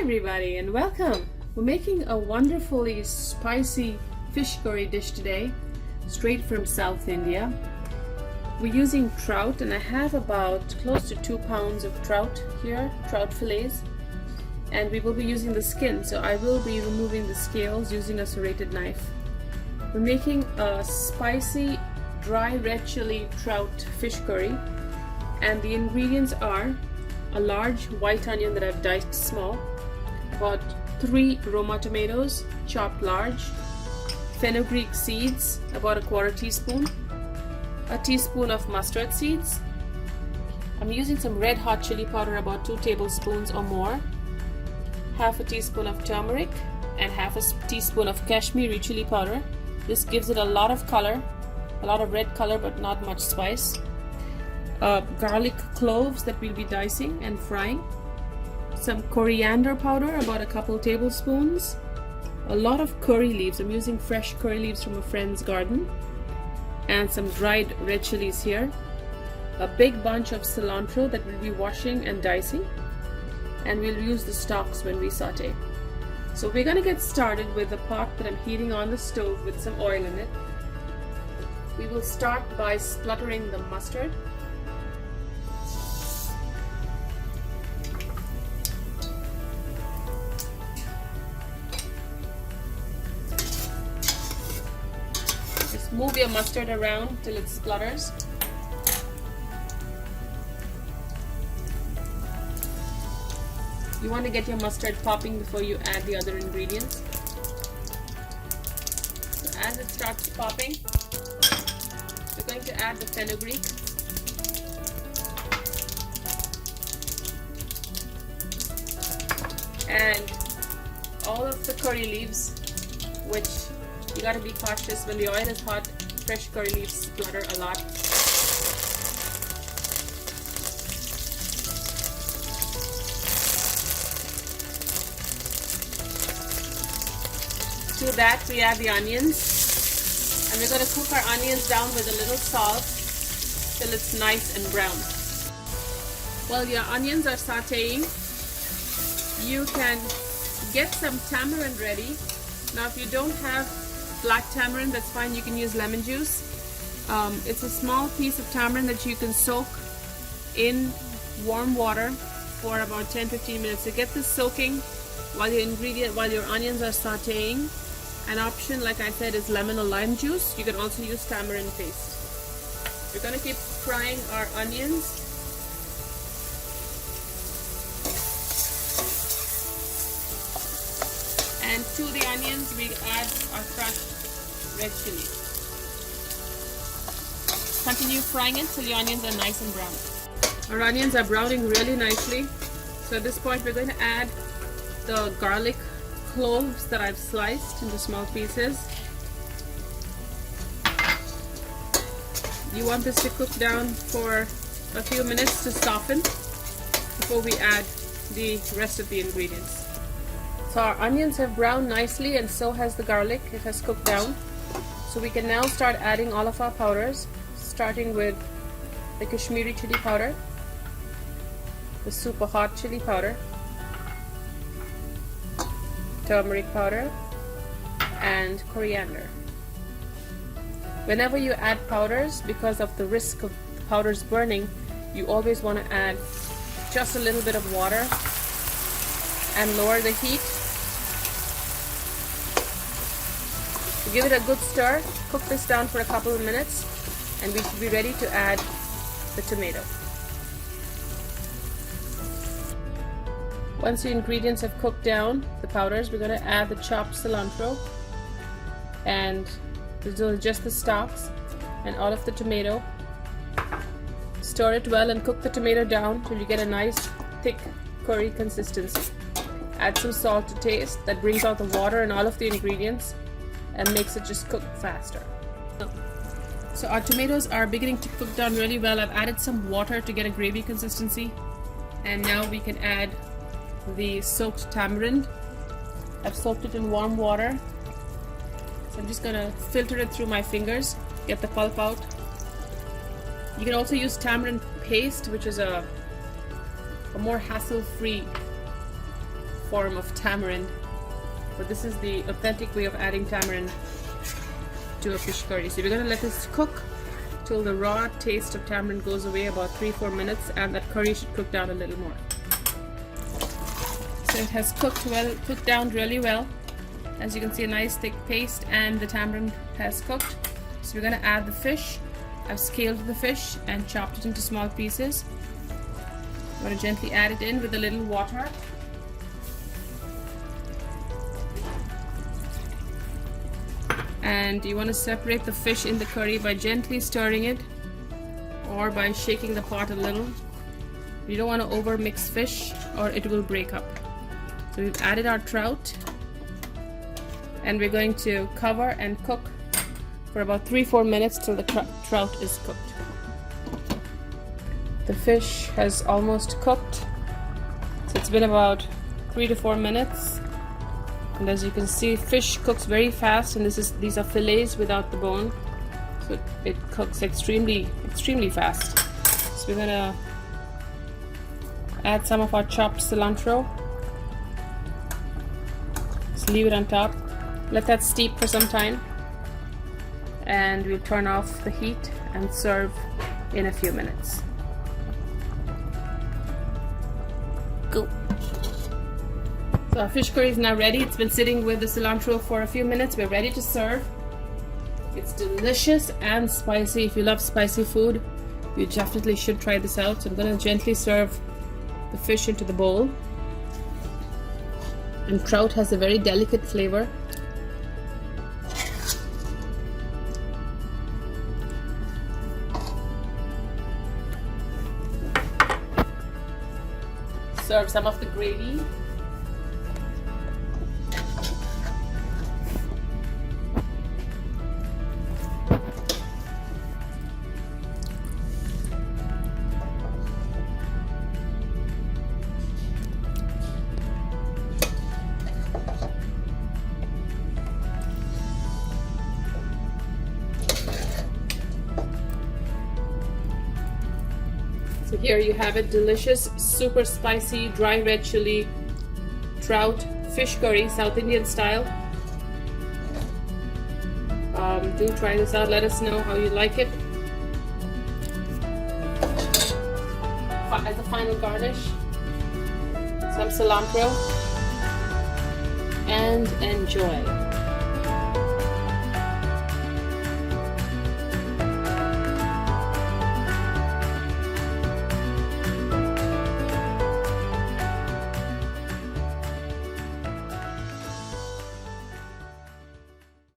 everybody and welcome. We're making a wonderfully spicy fish curry dish today, straight from South India. We're using trout and I have about close to 2 pounds of trout here, trout fillets. And we will be using the skin, so I will be removing the scales using a serrated knife. We're making a spicy dry red chili trout fish curry, and the ingredients are a large white onion that I've diced small, about 3 Roma tomatoes chopped large, fenugreek seeds about a 1/4 teaspoon, a teaspoon of mustard seeds. I'm using some red hot chili powder, about 2 tablespoons or more, half a teaspoon of turmeric, and half a teaspoon of Kashmiri chili powder. This gives it a lot of color, a lot of red color, but not much spice. Garlic cloves that we'll be dicing and frying, some coriander powder, about a couple tablespoons, a lot of curry leaves. I'm using fresh curry leaves from a friend's garden, and some dried red chilies here, a big bunch of cilantro that we'll be washing and dicing, and we'll use the stalks when we saute. So we're going to get started with the pot that I'm heating on the stove with some oil in it. We will start by spluttering the mustard. Just move your mustard around till it splutters. You want to get your mustard popping before you add the other ingredients. So as it starts popping, we're going to add the fenugreek. And all of the curry leaves, which you got to be cautious when the oil is hot. Fresh curry leaves splutter a lot. To that we add the onions, and we're going to cook our onions down with a little salt till it's nice and brown. While your onions are sauteing, you can get some tamarind ready. Now if you don't have black tamarind, that's fine, you can use lemon juice. It's a small piece of tamarind that you can soak in warm water for about 10-15 minutes. So get this soaking while your onions are sauteing. An option, like I said, is lemon or lime juice. You can also use tamarind paste. We're going to keep frying our onions. And to the onions, we add our crushed red chili. Continue frying it till your onions are nice and brown. Our onions are browning really nicely. So at this point, we're going to add the garlic cloves that I've sliced into small pieces. You want this to cook down for a few minutes to soften before we add the rest of the ingredients. So our onions have browned nicely, and so has the garlic. It has cooked down. So we can now start adding all of our powders, starting with the Kashmiri chili powder, the super hot chili powder, turmeric powder, and coriander. Whenever you add powders, because of the risk of powders burning, you always want to add just a little bit of water and lower the heat. Give it a good stir, cook this down for a couple of minutes, and we should be ready to add the tomato. Once the ingredients have cooked down, the powders, we're going to add the chopped cilantro and just the stalks and all of the tomato. Stir it well and cook the tomato down till you get a nice thick curry consistency. Add some salt to taste. That brings out the water and all of the ingredients and makes it just cook faster. So our tomatoes are beginning to cook down really well. I've added some water to get a gravy consistency, and now we can add the soaked tamarind. I've soaked it in warm water, so I'm just gonna filter it through my fingers, get the pulp out. You can also use tamarind paste, which is a more hassle-free form of tamarind, but this is the authentic way of adding tamarind to a fish curry. So we're going to let this cook till the raw taste of tamarind goes away, about 3-4 minutes, and that curry should cook down a little more. So it has cooked down really well. As you can see, a nice thick paste, and the tamarind has cooked. So we're going to add the fish. I've scaled the fish and chopped it into small pieces. I'm going to gently add it in with a little water. And you want to separate the fish in the curry by gently stirring it or by shaking the pot a little. You don't want to over mix fish or it will break up. So we've added our trout, and we're going to cover and cook for about 3-4 minutes till the trout is cooked. The fish has almost cooked, so it's been about 3 to 4 minutes. And as you can see, fish cooks very fast, and these are fillets without the bone, so it cooks extremely fast. So we're gonna add some of our chopped cilantro. Just leave it on top. Let that steep for some time, and we'll turn off the heat and serve in a few minutes. Go. So our fish curry is now ready. It's been sitting with the cilantro for a few minutes. We're ready to serve. It's delicious and spicy. If you love spicy food, you definitely should try this out. So I'm going to gently serve the fish into the bowl. And trout has a very delicate flavor. Serve some of the gravy. So here you have it, delicious, super spicy, dry red chili, trout, fish curry, South Indian style. Do try this out, let us know how you like it. As a final garnish, some cilantro, and enjoy.